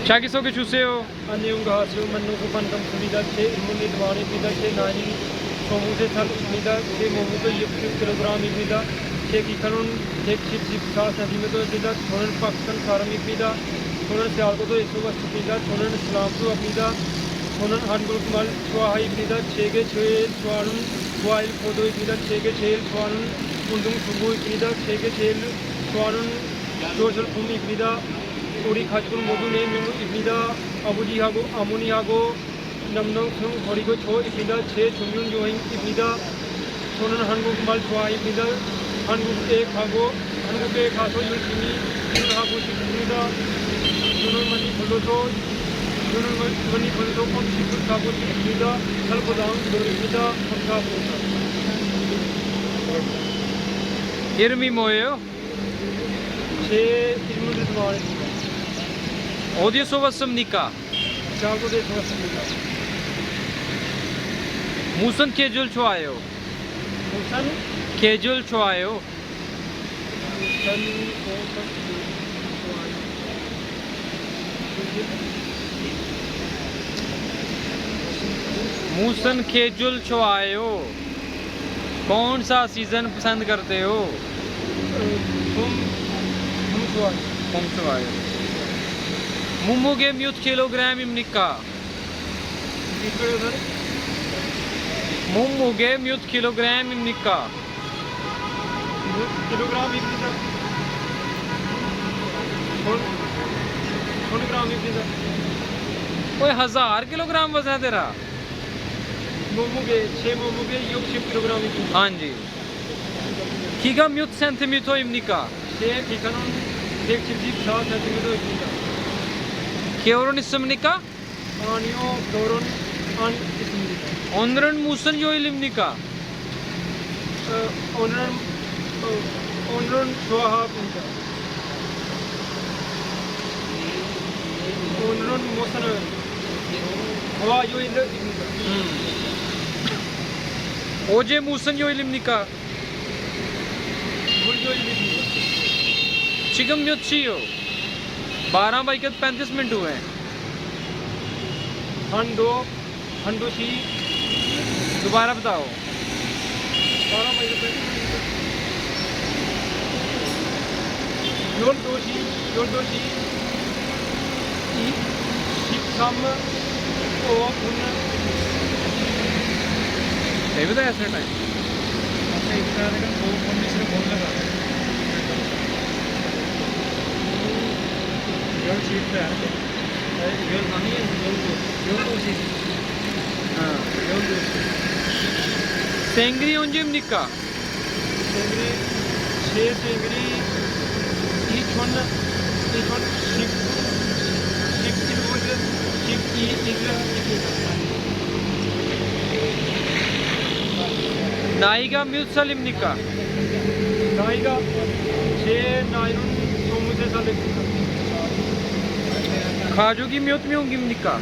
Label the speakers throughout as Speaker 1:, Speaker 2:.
Speaker 1: 자기 소개 주세요.
Speaker 2: 안녕하세요. 만노구반감 수리다 제 일문이 드와리입니다. 제 나이 소무세 살입니다. 제 몸무게 60kg입니다. 제 키는 174cm입니다. 저는 파키스탄 사람입니다. 저는 세알고도 예수 왔습니다. 저는 슬람수입니다. 저는 한국말 좋아합니다. 제게 제일 좋아하는 과일 포도입니다. 제게 제일 좋아하는 운동 수구입니다. 제게 제일 좋아하는 조설품입니다. 우리 가족은 모두 4명입니다. 아버지하고 어머니하고 남동생 버리고 저입니다. 제 종류는 여행입니다. 저는 한국말 좋아합니다. 한국에 가서 열심히 일을 하고 싶습니다. 돈을 많이 벌어서 음식을 사고 싶습니다. 살고당 노래입니다. 감사합니다.
Speaker 1: 이름이 뭐예요?
Speaker 2: 제 이름은 말입니다.
Speaker 1: 어디에서 왔습니까?
Speaker 2: 자고에서 왔습니다.
Speaker 1: 무슨 계절 좋아요?
Speaker 2: 부산
Speaker 1: 계절 좋아요. मुसन केजुल चुआयो कौन सा सीजन पसंद करते हो? तुम चुआयो मुमुगे म्यूट किलोग्राम इमनिका मुमुगे म्यूट किलोग्राम इमनिका
Speaker 2: किलोग्राम
Speaker 1: कोई 1000 किलोग्राम वजन है तेरा?
Speaker 2: मोमुगे 60 किलोग्राम
Speaker 1: हाँ जी 키가 몇 센티미터입니까?
Speaker 2: 제 키는 174cm입니다.
Speaker 1: 결혼 있습니까?
Speaker 2: 아니요, 결혼 안 있습니다.
Speaker 1: 오늘은 무슨 요일입니까?
Speaker 2: 오늘은 좋아합니다. 오늘은 무슨 화요일입니다.
Speaker 1: 어제 무슨 요일입니까?
Speaker 2: 물요일입니다.
Speaker 1: 지금 몇 시요? 12 बज के 35 मिनट हुए हैं।
Speaker 2: 한도시
Speaker 1: दोबारा बताओ।
Speaker 2: 12시 13분
Speaker 1: ये बताया ऐसे टाइम 생그리 언제입니까?
Speaker 2: 생그리 이천 12
Speaker 1: 나이가 몇 살입니까?
Speaker 2: 나이가 제 나이는 23살입니다.
Speaker 1: 가족이 몇 명입니까?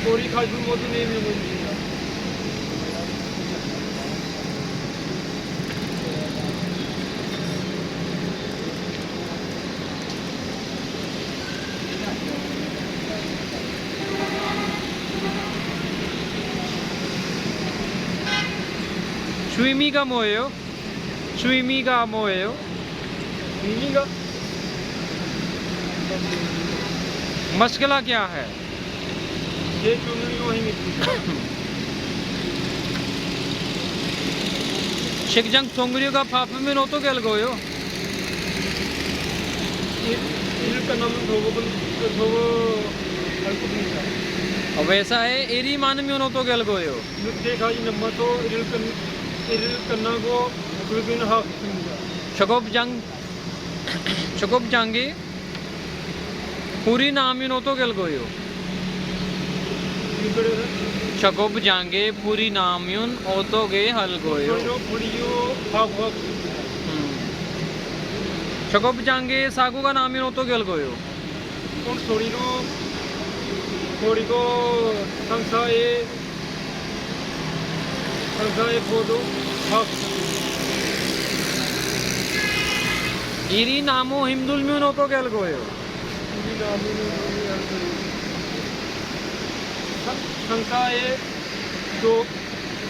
Speaker 2: 우리 가족 모두 4명입니다.
Speaker 1: 취미가 뭐예요? 취미가 뭐예요?
Speaker 2: 의미가
Speaker 1: मशगला क्या है?
Speaker 2: 제 종류는 여행입니다.
Speaker 1: 식장 동그리가 바쁘면 어떻게 알고요?
Speaker 2: 일 끝나면 더워 갈 겁니다.
Speaker 1: वैसा है एरी 많으면 어떻게 알고요?
Speaker 2: 늑대가지 넘어서 일을 끝나고 그러기는 하겠습니다.
Speaker 1: 작업장기 पूरी नामिन 어떻게 알고요? 작업장기 पूरी नामिन 어떻게 알고요? 작업장기 사고가 나면 어떻게 알고요?
Speaker 2: 소리로 버리고 상사의 보도
Speaker 1: 일이 나무 힘들면 어떻게 알고요?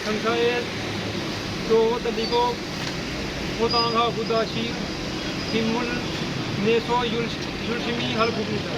Speaker 2: 상사의 또 들리고 보당하 부다시 힘을 내서 열심히 할 겁니다.